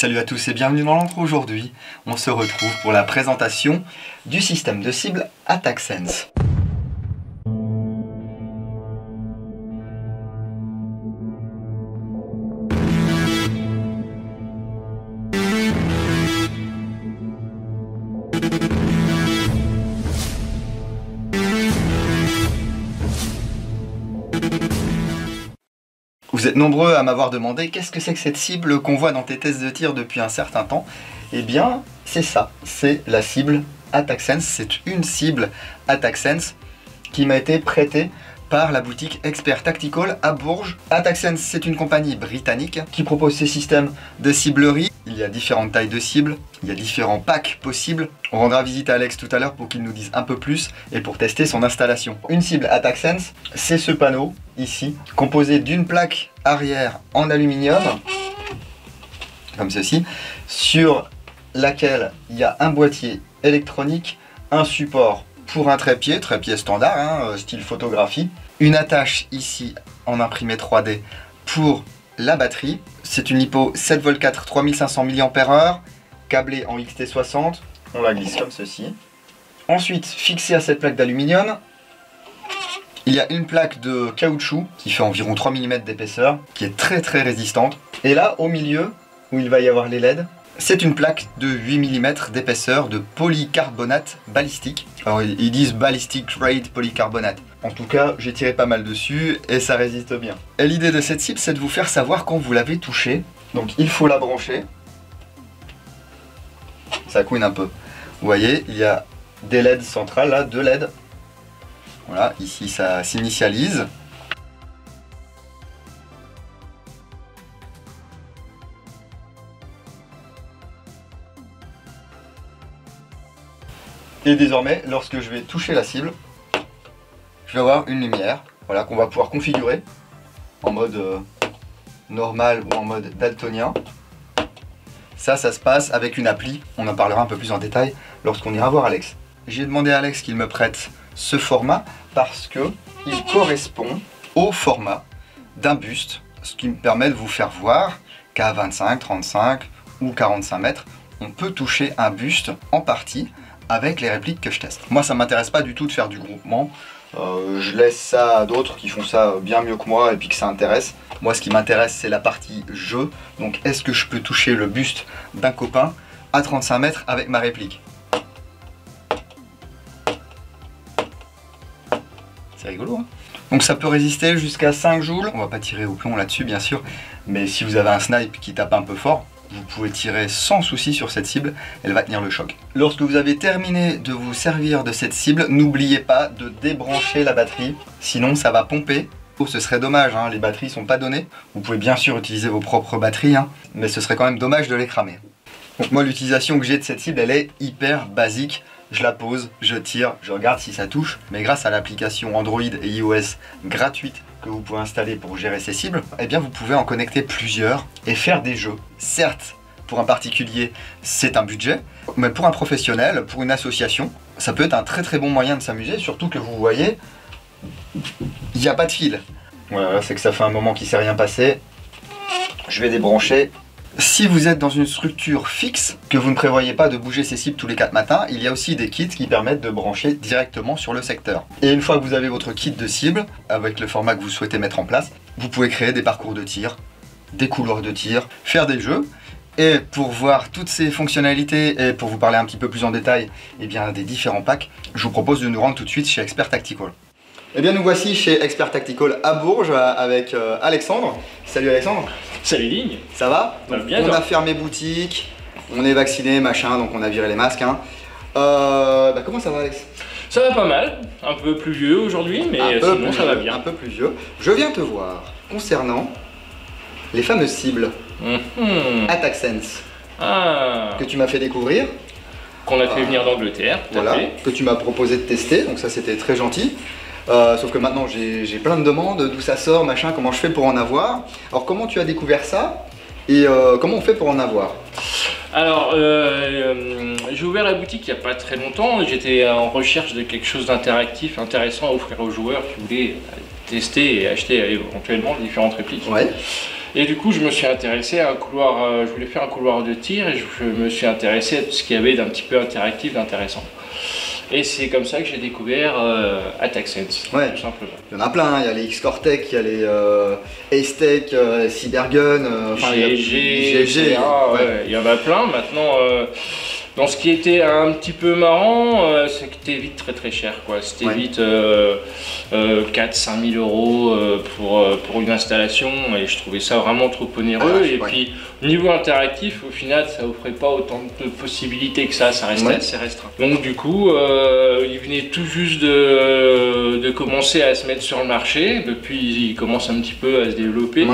Salut à tous et bienvenue dans l'intro. Aujourd'hui, on se retrouve pour la présentation du système de cible Attack Sense. Vous êtes nombreux à m'avoir demandé qu'est-ce que c'est que cette cible qu'on voit dans tes tests de tir depuis un certain temps. Eh bien, c'est ça, c'est la cible Attack Sense. C'est une cible Attack Sense qui m'a été prêtée par la boutique Expert Tactical à Bourges. Attack Sense, c'est une compagnie britannique qui propose ces systèmes de ciblerie. Il y a différentes tailles de cibles, il y a différents packs possibles. On rendra visite à Alex tout à l'heure pour qu'il nous dise un peu plus et pour tester son installation. Une cible Attack Sense, c'est ce panneau ici, composé d'une plaque arrière en aluminium, comme ceci, sur laquelle il y a un boîtier électronique, un support pour un trépied standard, style photographie, une attache ici en imprimé 3D pour la batterie. C'est une LiPo 7V4 3500 mAh, câblée en XT60, on la glisse comme ceci. Ensuite, fixée à cette plaque d'aluminium, il y a une plaque de caoutchouc qui fait environ 3 mm d'épaisseur, qui est très résistante. Et là, au milieu, où il va y avoir les LED, c'est une plaque de 8 mm d'épaisseur de polycarbonate balistique. Alors ils disent ballistic grade polycarbonate. En tout cas, j'ai tiré pas mal dessus et ça résiste bien. Et l'idée de cette cible, c'est de vous faire savoir quand vous l'avez touchée. Donc il faut la brancher. Ça couine un peu. Vous voyez, il y a des LED centrales là, 2 LED. Voilà, ici ça s'initialise. Et désormais, lorsque je vais toucher la cible, je vais avoir une lumière, voilà, qu'on va pouvoir configurer en mode normal ou en mode daltonien. Ça se passe avec une appli, on en parlera un peu plus en détail lorsqu'on ira voir Alex. J'ai demandé à Alex qu'il me prête ce format parce que il correspond au format d'un buste, ce qui me permet de vous faire voir qu'à 25, 35 ou 45 mètres, on peut toucher un buste en partie avec les répliques que je teste. Moi, ça m'intéresse pas du tout de faire du groupement. Je laisse ça à d'autres qui font ça bien mieux que moi et puis que ça intéresse. Moi, ce qui m'intéresse, c'est la partie jeu. Donc, est-ce que je peux toucher le buste d'un copain à 35 mètres avec ma réplique? C'est rigolo, hein? Donc ça peut résister jusqu'à 5 joules. On va pas tirer au plomb là-dessus, bien sûr. Mais si vous avez un snipe qui tape un peu fort, vous pouvez tirer sans souci sur cette cible, elle va tenir le choc. Lorsque vous avez terminé de vous servir de cette cible, n'oubliez pas de débrancher la batterie, sinon ça va pomper. Oh, ce serait dommage, hein, les batteries sont pas données. Vous pouvez bien sûr utiliser vos propres batteries, hein, mais ce serait quand même dommage de les cramer. Donc moi, l'utilisation que j'ai de cette cible, elle est hyper basique. Je la pose, je tire, je regarde si ça touche, mais grâce à l'application Android et iOS gratuite que vous pouvez installer pour gérer ces cibles, eh bien vous pouvez en connecter plusieurs et faire des jeux. Certes, pour un particulier, c'est un budget, mais pour un professionnel, pour une association, ça peut être un très bon moyen de s'amuser, surtout que vous voyez, il n'y a pas de fil. Voilà, c'est que ça fait un moment qu'il ne s'est rien passé. Je vais débrancher. Si vous êtes dans une structure fixe, que vous ne prévoyez pas de bouger ces cibles tous les 4 matins, il y a aussi des kits qui permettent de brancher directement sur le secteur. Et une fois que vous avez votre kit de cible, avec le format que vous souhaitez mettre en place, vous pouvez créer des parcours de tir, des couloirs de tir, faire des jeux. Et pour voir toutes ces fonctionnalités et pour vous parler un petit peu plus en détail des différents packs, je vous propose de nous rendre tout de suite chez Expert Tactical. Eh bien nous voici chez Expert Tactical à Bourges avec Alexandre. Salut Alexandre. Salut Ligne. Ça va? Bien, on a fermé boutique, on est vacciné, machin, donc on a viré les masques. Hein. Comment ça va Alex? Ça va pas mal, un peu pluvieux aujourd'hui, mais sinon ça va bien. Un peu pluvieux. Je viens te voir concernant les fameuses cibles Attack Sense que tu m'as fait découvrir. Qu'on a fait venir d'Angleterre, voilà, que tu m'as proposé de tester, donc ça c'était très gentil. Sauf que maintenant j'ai plein de demandes, d'où ça sort, machin, comment je fais pour en avoir. Alors comment tu as découvert ça et comment on fait pour en avoir? Alors, j'ai ouvert la boutique il n'y a pas très longtemps. J'étais en recherche de quelque chose d'interactif, intéressant à offrir aux joueurs qui voulaient tester et acheter éventuellement les différentes répliques. Ouais. Et du coup, je me suis intéressé à un couloir, je voulais faire un couloir de tir et je me suis intéressé à tout ce qu'il y avait d'un petit peu interactif, d'intéressant. Et c'est comme ça que j'ai découvert Attack Sense, ouais. tout simplement. Il y en a plein, il y a les X-Core-Tech, il y a les Ace-Tech, Cybergun, GG, ouais. Il y en a plein. Maintenant, dans ce qui était un petit peu marrant, c'est que c'était vite très cher, quoi. C'était vite 4-5 000 euros pour une installation et je trouvais ça vraiment trop onéreux. Et puis, niveau interactif, au final, ça offrait pas autant de possibilités que ça restait assez restreint. Donc du coup, il venait tout juste de commencer à se mettre sur le marché, depuis il commence un petit peu à se développer.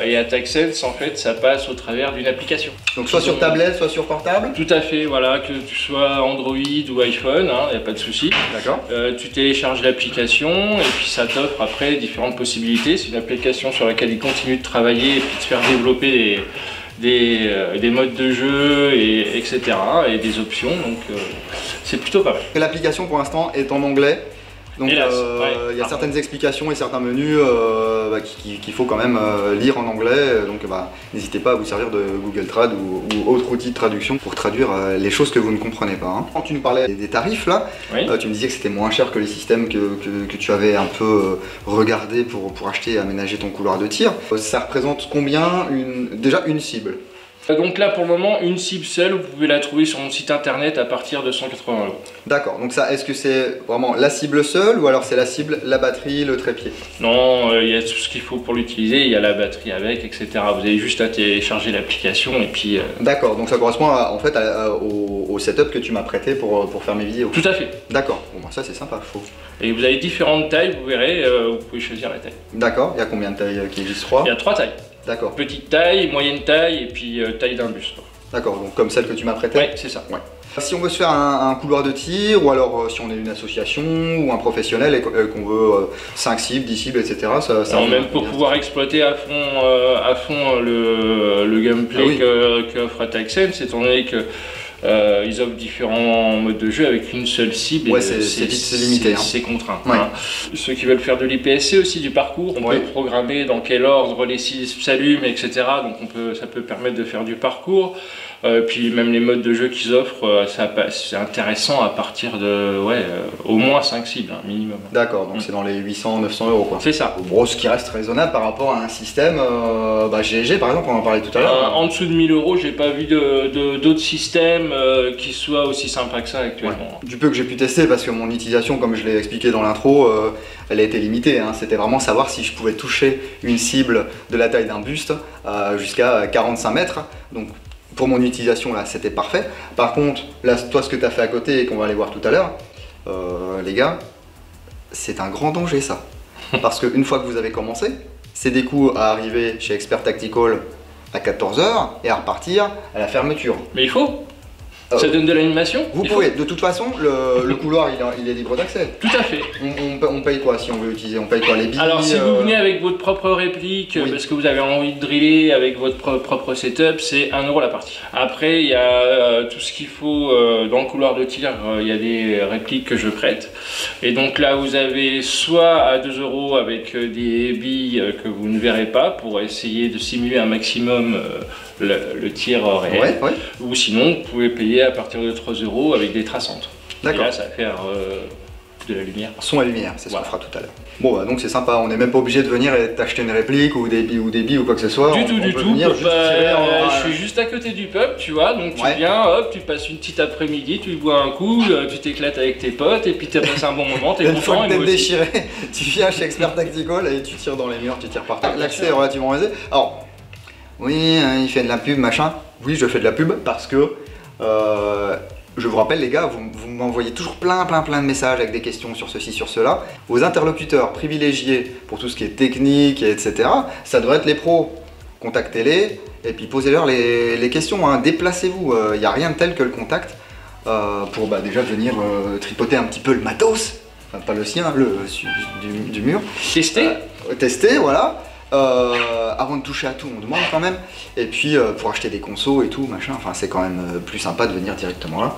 Et Attack Sense, en fait, ça passe au travers d'une application. Donc soit sur tablette, soit sur portable? Tout à fait, voilà, que tu sois Android ou iPhone, il n'y a pas de souci. D'accord. Tu télécharges l'application et puis ça t'offre après différentes possibilités. C'est une application sur laquelle il continue de travailler et puis de faire développer des modes de jeu, etc. et des options, donc c'est plutôt pas mal. L'application pour l'instant est en anglais. Donc il y a certaines explications et certains menus qu'il faut quand même lire en anglais, donc n'hésitez pas à vous servir de Google Trad ou autre outil de traduction pour traduire les choses que vous ne comprenez pas. Hein. Quand tu nous parlais des tarifs là, tu me disais que c'était moins cher que les systèmes que tu avais un peu regardé pour acheter et aménager ton couloir de tir. Ça représente combien déjà une cible? Donc là pour le moment, une cible seule, vous pouvez la trouver sur mon site internet à partir de 180 €. D'accord, donc ça, est-ce que c'est vraiment la cible seule ou alors c'est la cible, la batterie, le trépied? Non, il y a tout ce qu'il faut pour l'utiliser, il y a la batterie avec, etc. Vous avez juste à télécharger l'application et puis... D'accord, donc ça correspond en fait au setup que tu m'as prêté pour faire mes vidéos. Tout à fait. D'accord, bon ça c'est sympa, Et vous avez différentes tailles, vous verrez, vous pouvez choisir la taille. D'accord, il y a combien de tailles qui existent? 3? Il y a 3 tailles. D'accord. Petite taille, moyenne taille et puis taille d'un buste. D'accord, donc comme celle que tu m'as prêtée? Oui, c'est ça. Ouais. Si on veut se faire un couloir de tir, ou alors si on est une association ou un professionnel et qu'on veut 5 cibles, 10 cibles, etc. Même pour pouvoir exploiter à fond le gameplay qu'offre Attack Sense, étant donné que ils offrent différents modes de jeu avec une seule cible. Ouais, c'est limité. C'est contraint. Ouais. Hein. Ceux qui veulent faire de l'IPSC aussi, du parcours, on peut programmer dans quel ordre les cibles s'allument, etc. Donc ça peut permettre de faire du parcours. Puis même les modes de jeu qu'ils offrent, c'est intéressant à partir de au moins 5 cibles, minimum. D'accord, donc c'est dans les 800-900 € quoi. C'est ça. Bon, ce qui reste raisonnable par rapport à un système, GG par exemple, on en parlait tout à l'heure. En dessous de 1000 €, j'ai pas vu d'autres systèmes qui soient aussi sympas que ça actuellement. Du peu que j'ai pu tester, parce que mon utilisation, comme je l'ai expliqué dans l'intro, elle a été limitée. Hein. C'était vraiment savoir si je pouvais toucher une cible de la taille d'un buste jusqu'à 45 mètres. Donc, pour mon utilisation là c'était parfait. Par contre là toi ce que tu as fait à côté et qu'on va aller voir tout à l'heure, les gars, c'est un grand danger ça. Parce qu'une fois que vous avez commencé, c'est des coups à arriver chez Expert Tactical à 14 h et à repartir à la fermeture. Mais il faut. Ça donne de l'animation. Vous pouvez, de toute façon, le couloir il est libre d'accès. Tout à fait. On paye quoi si on veut utiliser? On paye quoi, les billes? Alors si vous venez avec votre propre réplique, parce que vous avez envie de driller avec votre propre setup, c'est 1 € la partie. Après il y a tout ce qu'il faut dans le couloir de tir, il y a des répliques que je prête. Et donc là vous avez soit à 2 € avec des billes que vous ne verrez pas pour essayer de simuler un maximum le tir réel, ou sinon vous pouvez payer à partir de 3 € avec des traçantes. D'accord. Et là ça va faire de la lumière. Son et lumière, c'est ce qu'on fera tout à l'heure. Bon donc c'est sympa, on n'est même pas obligé de venir et t'acheter une réplique ou des billes ou quoi que ce soit. Du tout. Je suis juste à côté du pub, tu vois, donc tu viens, hop, tu passes une petite après-midi, tu bois un coup, tu t'éclates avec tes potes et puis tu as passé un bon moment, t'es content. Une fois que t'es déchiré, tu viens chez Expert Tactical et tu tires dans les murs, tu tires partout. L'accès est relativement aisé. Alors, oui, il fait de la pub, machin. Oui, je fais de la pub parce que je vous rappelle les gars, vous m'envoyez toujours plein de messages avec des questions sur ceci, sur cela. Vos interlocuteurs privilégiés pour tout ce qui est technique, etc., ça devrait être les pros. Contactez-les et puis posez-leur les questions, hein. Déplacez-vous, il n'y a rien de tel que le contact pour déjà venir tripoter un petit peu le matos, enfin, pas le sien, du mur. Tester, voilà. Avant de toucher à tout, on demande quand même. Et puis pour acheter des consos et tout, machin, enfin c'est quand même plus sympa de venir directement là.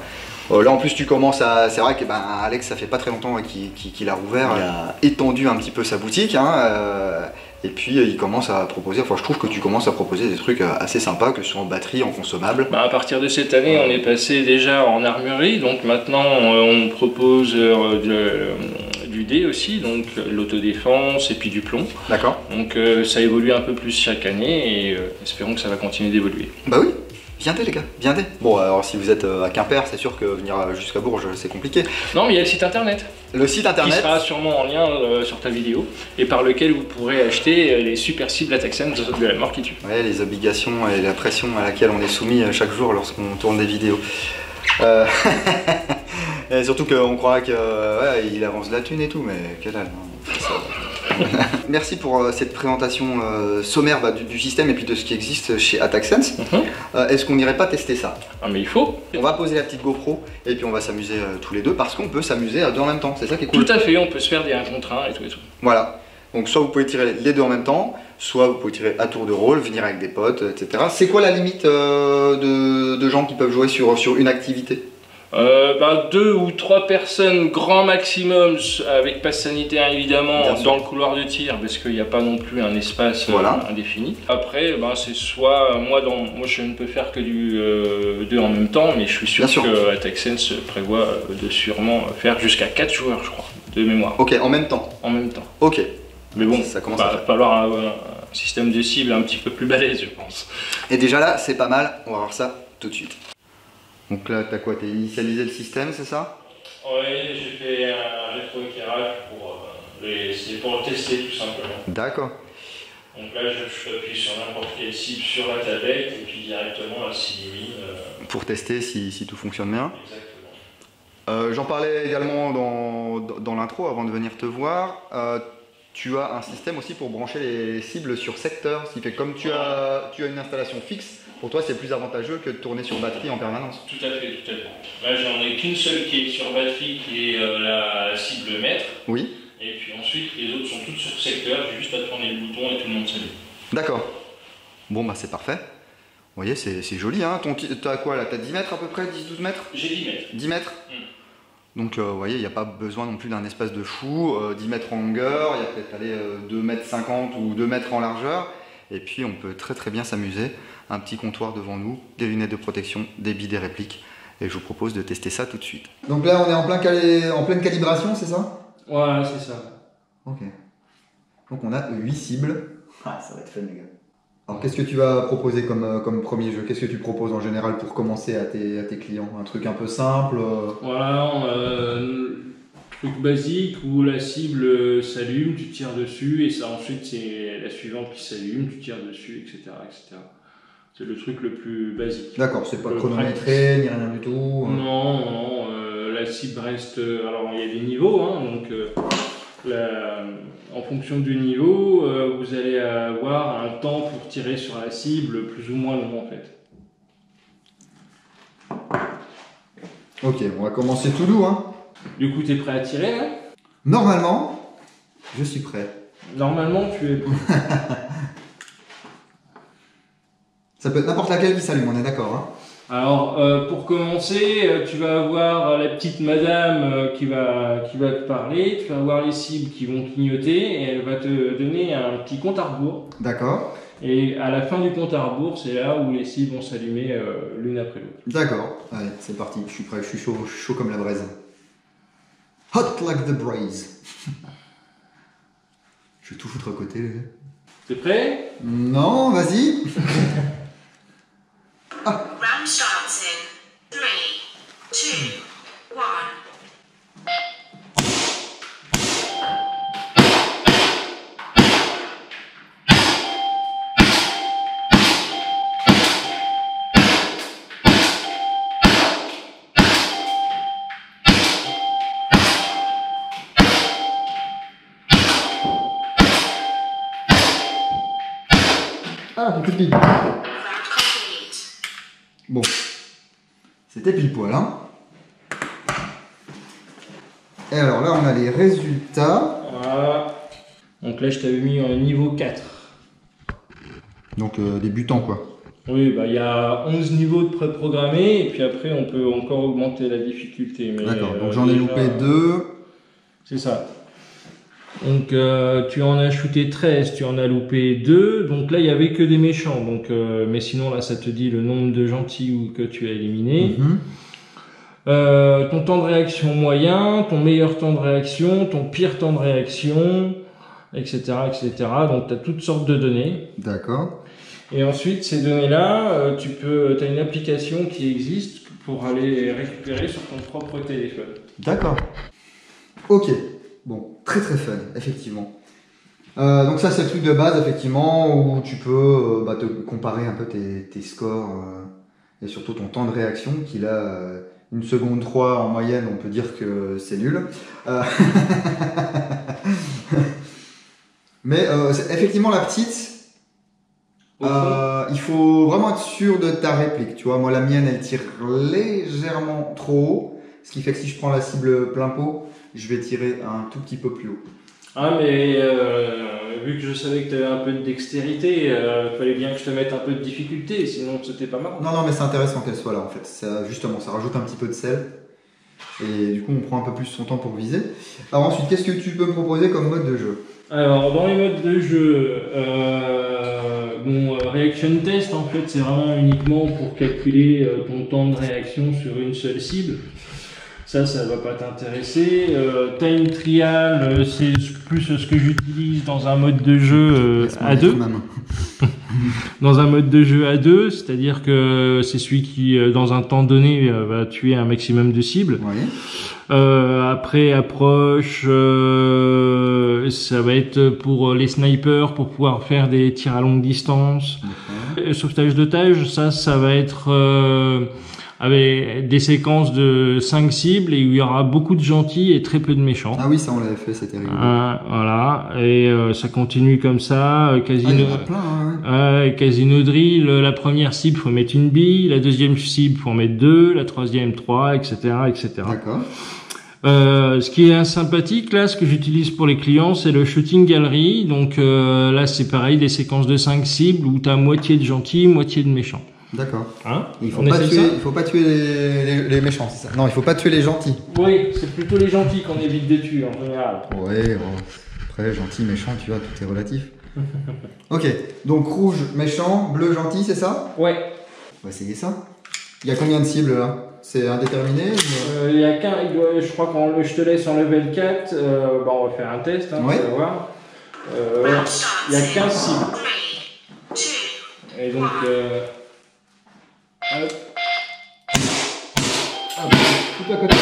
Là en plus tu commences à... C'est vrai que Alex ça fait pas très longtemps qu'il a rouvert, il a étendu un petit peu sa boutique, hein, Et puis il commence à proposer, enfin je trouve que tu commences à proposer des trucs assez sympas, que ce soit en batterie, en consommable. Bah, à partir de cette année, on est passé déjà en armurerie, donc maintenant on propose du dé aussi, donc l'autodéfense et puis du plomb. D'accord. Donc ça évolue un peu plus chaque année et espérons que ça va continuer d'évoluer. Bah oui, viendez les gars, viendez. Bon alors si vous êtes à Quimper, c'est sûr que venir jusqu'à Bourges c'est compliqué. Non mais il y a le site internet. Le site internet qui sera sûrement en lien sur ta vidéo et par lequel vous pourrez acheter les super cibles Ataxens de la mort qui tue. Ouais, les obligations et la pression à laquelle on est soumis chaque jour lorsqu'on tourne des vidéos. Et surtout qu'on croira qu'il avance de la thune et tout, mais quelle dalle. Merci pour cette présentation sommaire du système et puis de ce qui existe chez Ataxens. Est-ce qu'on n'irait pas tester ça? Ah mais il faut. On va poser la petite GoPro et puis on va s'amuser tous les deux parce qu'on peut s'amuser à deux en même temps, c'est ça qui est cool. Tout à fait, on peut se faire des 1 contre 1 et tout et tout. Voilà, donc soit vous pouvez tirer les deux en même temps, soit vous pouvez tirer à tour de rôle, venir avec des potes, etc. C'est quoi la limite de gens qui peuvent jouer sur une activité? 2 ou 3 personnes grand maximum avec passe sanitaire évidemment dans le couloir de tir parce qu'il n'y a pas non plus un espace indéfini. Après c'est soit moi je ne peux faire que du 2 en même temps, mais je suis sûr que Ataxens prévoit de sûrement faire jusqu'à 4 joueurs je crois de mémoire. Ok, en même temps. En même temps. Ok. Mais bon, ça commence à falloir un système de cible un petit peu plus balèze je pense. Et déjà là c'est pas mal, on va voir ça tout de suite. Donc là, t'as quoi? T'as initialisé le système, c'est ça? Oui, j'ai fait un rétro-éclairage pour le tester tout simplement. D'accord. Donc là, je appuie sur n'importe quelle cible sur la tablette et puis directement elle s'illumine. Pour tester si tout fonctionne bien. Exactement. J'en parlais également dans l'intro avant de venir te voir. Tu as un système aussi pour brancher les cibles sur secteur, ce qui fait que comme tu as une installation fixe, pour toi c'est plus avantageux que de tourner sur batterie en permanence. Tout à fait, tout à fait. Là j'en ai qu'une seule qui est sur batterie, qui est la cible mètre. Oui. Et puis ensuite les autres sont toutes sur secteur, j'ai juste à tourner le bouton et tout le monde s'allume. D'accord. Bon bah c'est parfait. Vous voyez c'est joli hein. T'as quoi là? T'as 10 mètres à peu près? 10-12 mètres? J'ai 10 mètres. 10 mètres. Donc vous voyez, il n'y a pas besoin non plus d'un espace de fou, 10 mètres en longueur, il y a peut-être 2,50 mètres ou 2 mètres en largeur. Et puis on peut très bien s'amuser. Un petit comptoir devant nous, des lunettes de protection, des billes, des répliques. Et je vous propose de tester ça tout de suite. Donc là on est en pleine calibration, c'est ça? Ouais, c'est ça. Ok. Donc on a 8 cibles. Ah, ça va être fun les gars. Alors qu'est-ce que tu vas proposer comme premier jeu? Qu'est-ce que tu proposes en général pour commencer à tes clients? Un truc un peu simple? Voilà, truc basique où la cible s'allume, tu tires dessus et ça ensuite c'est la suivante qui s'allume, tu tires dessus, etc. C'est le truc le plus basique. D'accord, c'est pas chronométré ni rien du tout? Non, la cible reste... Alors il y a des niveaux, hein, donc en fonction du niveau, vous allez avoir un temps pour tirer sur la cible plus ou moins long en fait. Ok, on va commencer tout doux hein. Du coup, tu es prêt à tirer là? Normalement, je suis prêt. Normalement, tu es prêt. Ça peut être n'importe laquelle qui s'allume, on est d'accord hein. Alors, pour commencer, tu vas avoir la petite madame qui va te parler, tu vas avoir les cibles qui vont clignoter et elle va te donner un petit compte à rebours. D'accord. Et à la fin du compte à rebours, c'est là où les cibles vont s'allumer l'une après l'autre. D'accord. Allez, c'est parti, je suis prêt, je suis chaud comme la braise. Hot like the braise. Je vais tout foutre à côté. T'es prêt? Non, vas-y. Round starts in 3, 2, 1. Ah, un coup de pile. Bon, c'était pile poil, hein. Et alors là, on a les résultats. Voilà. Donc là, je t'avais mis en niveau 4. Donc débutant, quoi. Oui, bah il y a 11 niveaux de préprogrammés et puis après, on peut encore augmenter la difficulté. D'accord, donc j'en ai loupé 2. C'est ça. Donc tu en as shooté 13, tu en as loupé 2, donc là il y avait que des méchants, donc mais sinon là ça te dit le nombre de gentils que tu as éliminés. Ton temps de réaction moyen, ton meilleur temps de réaction, ton pire temps de réaction, etc. etc. Donc tu as toutes sortes de données. D'accord. Et ensuite ces données-là, tu as une application qui existe pour aller les récupérer sur ton propre téléphone. D'accord. Ok. Bon, très très fun, effectivement. Donc ça c'est le truc de base, effectivement, où tu peux te comparer un peu tes scores et surtout ton temps de réaction, qui là, 1 seconde 3 en moyenne, on peut dire que c'est nul. Mais effectivement la petite, il faut vraiment être sûr de ta réplique. Tu vois, moi la mienne elle tire légèrement trop haut, ce qui fait que si je prends la cible plein pot, je vais tirer un tout petit peu plus haut. Ah mais vu que je savais que tu avais un peu de dextérité, il fallait bien que je te mette un peu de difficulté, sinon c'était pas marrant. Non mais c'est intéressant qu'elle soit là en fait. Ça, justement, ça rajoute un petit peu de sel. Et du coup on prend un peu plus son temps pour viser. Alors ensuite, qu'est-ce que tu peux me proposer comme mode de jeu? Alors dans les modes de jeu, reaction test en fait c'est vraiment uniquement pour calculer ton temps de réaction sur une seule cible. Ça va pas t'intéresser. Time trial, c'est plus ce que j'utilise dans un mode de jeu à 2. Dans un mode de jeu à 2, c'est-à-dire que c'est celui qui, dans un temps donné, va tuer un maximum de cibles. Oui. Après approche, ça va être pour les snipers, pour pouvoir faire des tirs à longue distance. Sauvetage d'otages, ça va être avec des séquences de 5 cibles et où il y aura beaucoup de gentils et très peu de méchants. Ah oui, ça on l'avait fait, c'était rigolo. Voilà, et ça continue comme ça. Casino, Casino Drill, la première cible faut mettre une bille, la deuxième cible faut en mettre 2, la troisième 3, etc., etc. D'accord. Ce qui est sympathique là, ce que j'utilise pour les clients, c'est le shooting gallery. Donc là, c'est pareil, des séquences de 5 cibles où tu as moitié de gentils, moitié de méchants. D'accord. Hein, il faut pas tuer les méchants, c'est ça? Non, il faut pas tuer les gentils. Oui, c'est plutôt les gentils qu'on évite de tuer en général. Oui, après gentil, méchant, tu vois, tout est relatif. Ok, donc rouge, méchant, bleu, gentil, c'est ça? Ouais. On va essayer ça. Il y a combien de cibles là? C'est indéterminé? Il y a qu'un, je crois que je te laisse en level 4, on va faire un test, hein, ouais. On va voir. Il y a 15 cibles. Et donc, hop. Tout à côté.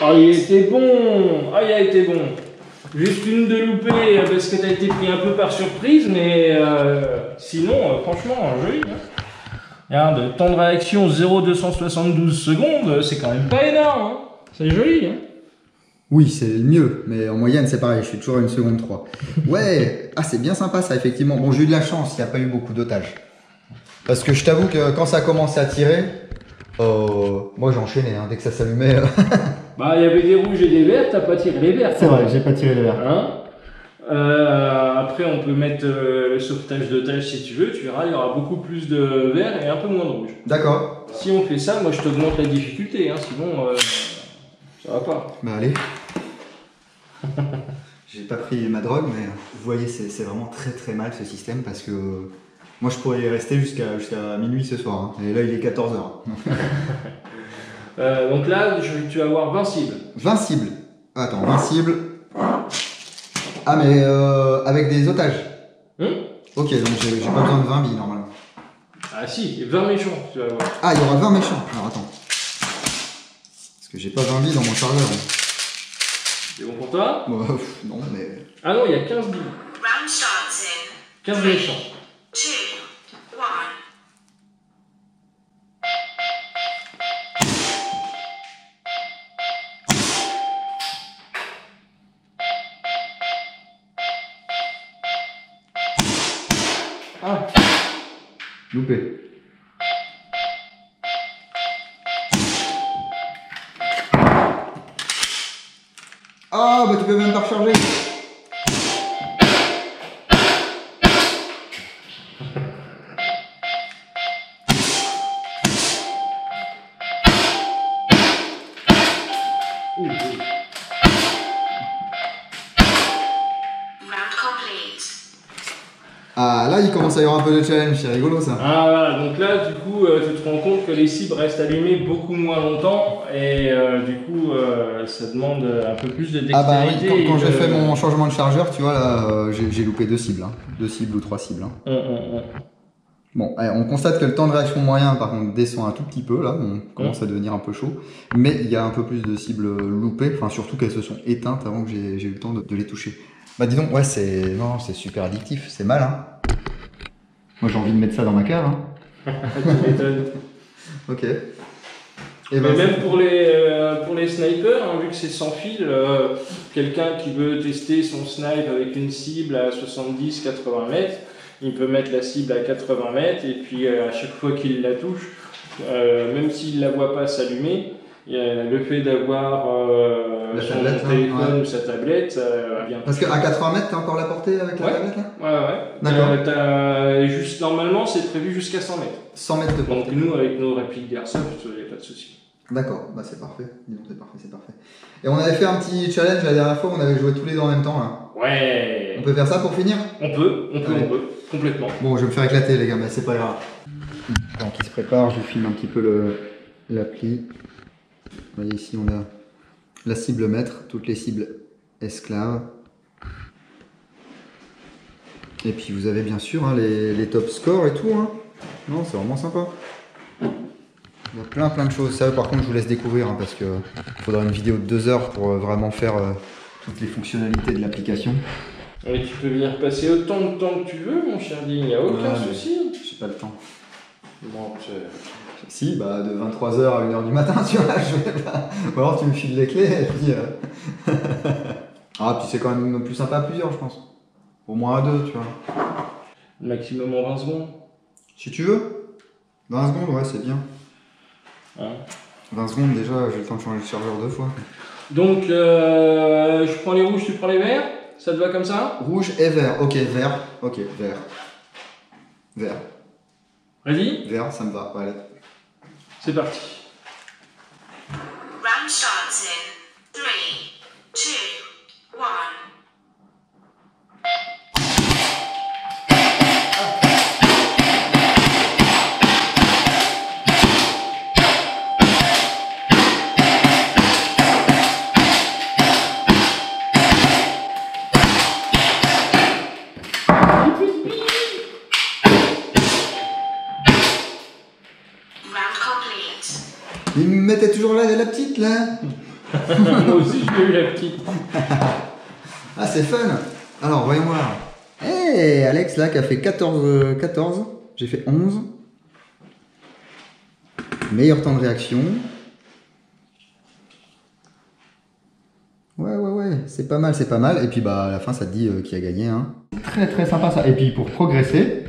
Ah, il était bon! Ah, il a été bon! Juste une de loupée parce que t'as été pris un peu par surprise, mais sinon, franchement, joli. Hein. Regarde, temps de réaction 0,272 secondes, c'est quand même pas énorme. Hein. C'est joli. Hein. Oui, c'est le mieux, mais en moyenne, c'est pareil, je suis toujours à 1 seconde 3. Ouais, c'est bien sympa ça, effectivement. Bon, j'ai eu de la chance, il n'y a pas eu beaucoup d'otages. Parce que je t'avoue que quand ça a commencé à tirer, moi j'enchaînais, hein, dès que ça s'allumait. Bah, il y avait des rouges et des verts, t'as pas tiré les verts. C'est vrai, j'ai pas tiré les verts. Hein, après, on peut mettre le sauvetage d'otages si tu veux, tu verras, il y aura beaucoup plus de verts et un peu moins de rouge. D'accord. Si on fait ça, moi je t'augmente la difficulté, hein, sinon ça va pas. Bah allez. J'ai pas pris ma drogue, mais vous voyez, c'est vraiment très très mal ce système parce que moi je pourrais y rester jusqu'à minuit ce soir. Hein. Et là il est 14h. Donc là, tu vas avoir 20 cibles. 20 cibles. Attends, 20 cibles. Ah mais avec des otages. Ok, donc j'ai pas besoin de 20 billes normalement. Ah si, 20 méchants, tu vas voir. Ah, il y aura 20 méchants. Alors attends. Parce que j'ai pas 20 billes dans mon chargeur. C'est bon pour toi? Non, mais... Ah non, il y a 15 billes. 15 méchants. 2, 1. Ah, loupé. Ah, bah tu peux même pas recharger. Round complete. Ah là il commence à y avoir un peu de challenge, c'est rigolo ça. Ah voilà, donc là du coup tu te rends compte que les cibles restent allumées beaucoup moins longtemps et du coup ça demande un peu plus de dextérité. Ah bah oui, quand j'ai fait mon changement de chargeur, tu vois là, j'ai loupé 2 cibles, hein. 2 cibles ou 3 cibles. Hein. Bon, allez, on constate que le temps de réaction moyen par contre descend un tout petit peu là, on commence à devenir un peu chaud, mais il y a un peu plus de cibles loupées, enfin surtout qu'elles se sont éteintes avant que j'ai eu le temps de les toucher. Bah dis donc, ouais c'est super addictif, c'est mal hein. Moi j'ai envie de mettre ça dans ma cave hein. Tu m'étonnes. Ok. Et Mais ben, même pour les snipers, hein, vu que c'est sans fil, quelqu'un qui veut tester son snipe avec une cible à 70-80 mètres, il peut mettre la cible à 80 mètres et puis à chaque fois qu'il la touche, même s'il ne la voit pas s'allumer, le fait d'avoir son tablette, téléphone ouais. ou sa tablette, vient. parce qu'à 80 mètres, t'as encore la portée avec la Ouais. tablette là? Ouais. D'accord. Juste, normalement, c'est prévu jusqu'à 100 mètres. 100 mètres de portée. Donc nous, avec nos répliques d'Airsoft, il n'y a pas de souci. D'accord, bah c'est parfait. Dis donc, c'est parfait. Et on avait fait un petit challenge la dernière fois, on avait joué tous les deux en même temps là. Ouais. On peut faire ça pour finir? On peut, complètement. Bon, je vais me faire éclater les gars, mais c'est pas grave. Pendant qu'il se prépare, je vous filme un petit peu l'appli. Vous voyez ici, on a la cible maître, toutes les cibles esclaves. Et puis vous avez bien sûr hein, les top scores et tout. Hein. Non, c'est vraiment sympa. Il y a plein de choses. Ça, par contre, je vous laisse découvrir hein, parce que il faudra une vidéo de 2 heures pour vraiment faire toutes les fonctionnalités de l'application. Et tu peux venir passer autant de temps que tu veux, mon cher Dean, il n'y a aucun souci. J'ai pas le temps. Bon, Si, bah de 23h à 1h du matin, tu vois, je vais pas. Ou alors tu me files les clés et puis. Ah, puis c'est quand même plus sympa à plusieurs, je pense. Au moins à 2, tu vois. maximum en 20 secondes. Si tu veux. 20 secondes, ouais, c'est bien. Hein. 20 secondes déjà, j'ai le temps de changer le chargeur 2 fois. Donc, je prends les rouges, tu prends les verts. Ça te va comme ça? Rouge et vert. Ok, vert. Ok, vert. Vert. Ready? Vert, ça me va. Ouais, allez. C'est parti. Round starts in 3, 2, 1. Round complete. Il me mettait toujours là, la petite là. Moi aussi, je l'ai eu la petite. Ah, c'est fun. Alors, voyons voir. Hey, Alex là qui a fait 14. J'ai fait 11. Meilleur temps de réaction. Ouais, c'est pas mal, c'est pas mal. Et puis bah à la fin ça te dit qui a gagné. Hein. Très sympa ça. Et puis pour progresser,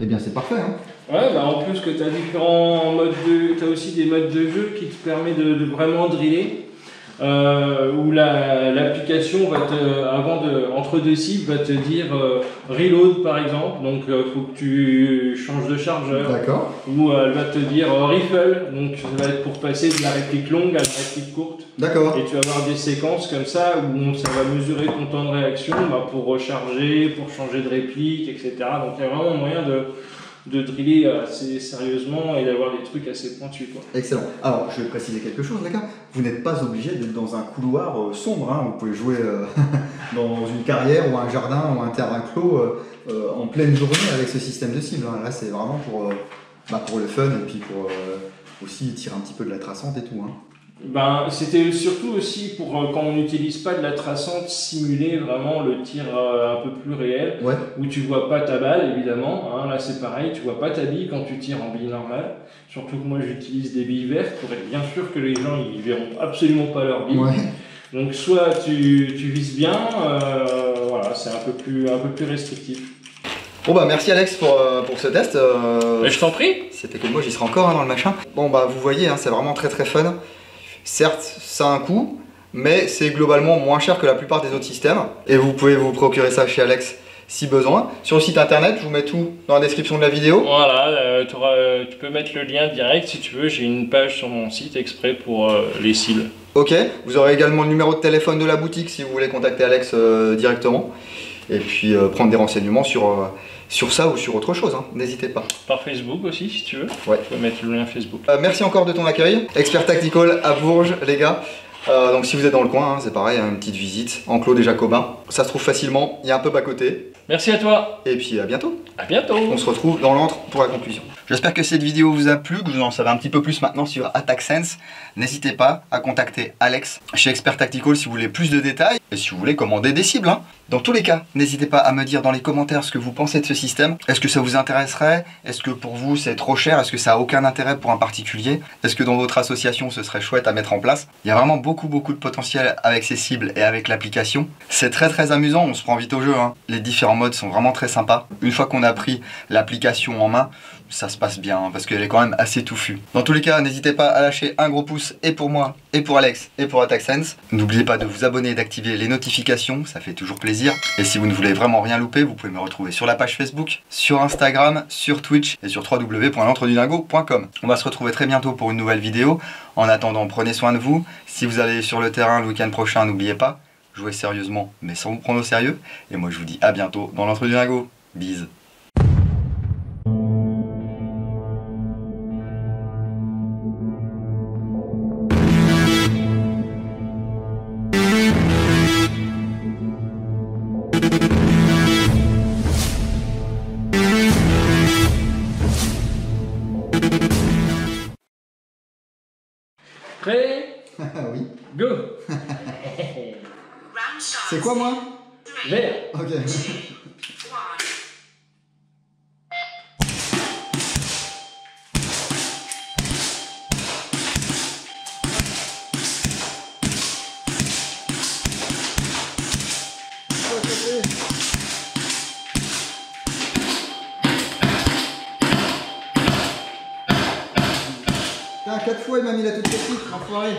eh bien c'est parfait. Hein. Ouais, bah en plus que tu as différents modes de... Tu as aussi des modes de jeu qui te permettent de vraiment driller. Où l'application va te, entre deux cibles, va te dire reload par exemple, donc faut que tu changes de chargeur. D'accord. Ou elle va te dire rifle, donc ça va être pour passer de la réplique longue à la réplique courte. D'accord. Et tu vas avoir des séquences comme ça où ça va mesurer ton temps de réaction pour recharger, pour changer de réplique, etc. Donc il y a vraiment moyen de driller assez sérieusement et d'avoir des trucs assez pointus, quoi. Excellent. Alors, je vais préciser quelque chose, les gars. Vous n'êtes pas obligé d'être dans un couloir sombre. Hein. Vous pouvez jouer dans une carrière ou un jardin ou un terrain clos en pleine journée avec ce système de cible. Hein. Là, c'est vraiment pour le fun et puis pour aussi tirer un petit peu de la traçante et tout. Hein. Ben, c'était surtout aussi pour quand on n'utilise pas de la traçante, simuler vraiment le tir un peu plus réel, ouais. Où tu vois pas ta balle évidemment, hein, là c'est pareil, tu vois pas ta bille quand tu tires en bille normale, surtout que moi j'utilise des billes vertes pour être bien sûr que les gens ils verront absolument pas leur bille. Ouais. Donc soit tu vises bien, voilà, c'est un peu plus restrictif. Bon bah merci Alex pour ce test. Mais je t'en prie. C'était que moi j'y serai encore hein, dans le machin. Bon bah vous voyez, hein, c'est vraiment très fun. Certes, ça a un coût, mais c'est globalement moins cher que la plupart des autres systèmes. Et vous pouvez vous procurer ça chez Alex si besoin. Sur le site internet, je vous mets tout dans la description de la vidéo. Voilà, tu peux mettre le lien direct si tu veux. J'ai une page sur mon site exprès pour les cibles. Ok, vous aurez également le numéro de téléphone de la boutique si vous voulez contacter Alex directement. Et puis prendre des renseignements sur ça ou sur autre chose, hein. N'hésitez pas. Par Facebook aussi si tu veux. Ouais. Tu peux mettre le lien Facebook. Merci encore de ton accueil. Expert Tactical à Bourges, les gars. Donc si vous êtes dans le coin, hein, c'est pareil, hein, une petite visite. Enclos des Jacobins. Ça se trouve facilement, il y a un peu à côté. Merci à toi. Et puis à bientôt. À bientôt. On se retrouve dans l'antre pour la conclusion. J'espère que cette vidéo vous a plu, que vous en savez un petit peu plus maintenant sur Attack Sense. N'hésitez pas à contacter Alex chez Expert Tactical si vous voulez plus de détails et si vous voulez commander des cibles, hein. Dans tous les cas, n'hésitez pas à me dire dans les commentaires ce que vous pensez de ce système. Est-ce que ça vous intéresserait? Est-ce que pour vous c'est trop cher? Est-ce que ça a aucun intérêt pour un particulier? Est-ce que dans votre association ce serait chouette à mettre en place? Il y a vraiment beaucoup de potentiel avec ces cibles et avec l'application. C'est très amusant, on se prend vite au jeu, hein. Les différents modes sont vraiment très sympas. Une fois qu'on a pris l'application en main, ça se passe bien, hein, parce qu'elle est quand même assez touffue. Dans tous les cas, n'hésitez pas à lâcher un gros pouce et pour moi, et pour Alex, et pour Attack Sense. N'oubliez pas de vous abonner et d'activer les notifications, ça fait toujours plaisir. Et si vous ne voulez vraiment rien louper, vous pouvez me retrouver sur la page Facebook, sur Instagram, sur Twitch et sur www.l'entredudingo.com. On va se retrouver très bientôt pour une nouvelle vidéo. En attendant, prenez soin de vous. Si vous allez sur le terrain le week-end prochain, n'oubliez pas, jouez sérieusement, mais sans vous prendre au sérieux. Et moi, je vous dis à bientôt dans l'Entre du Dingo. Bise. Prêt? Oui. Go. Round start. C'est quoi moi? 3, Vert. Ok. 2, 1. Putain, 4 fois il m'a mis la toute petite, enfoiré.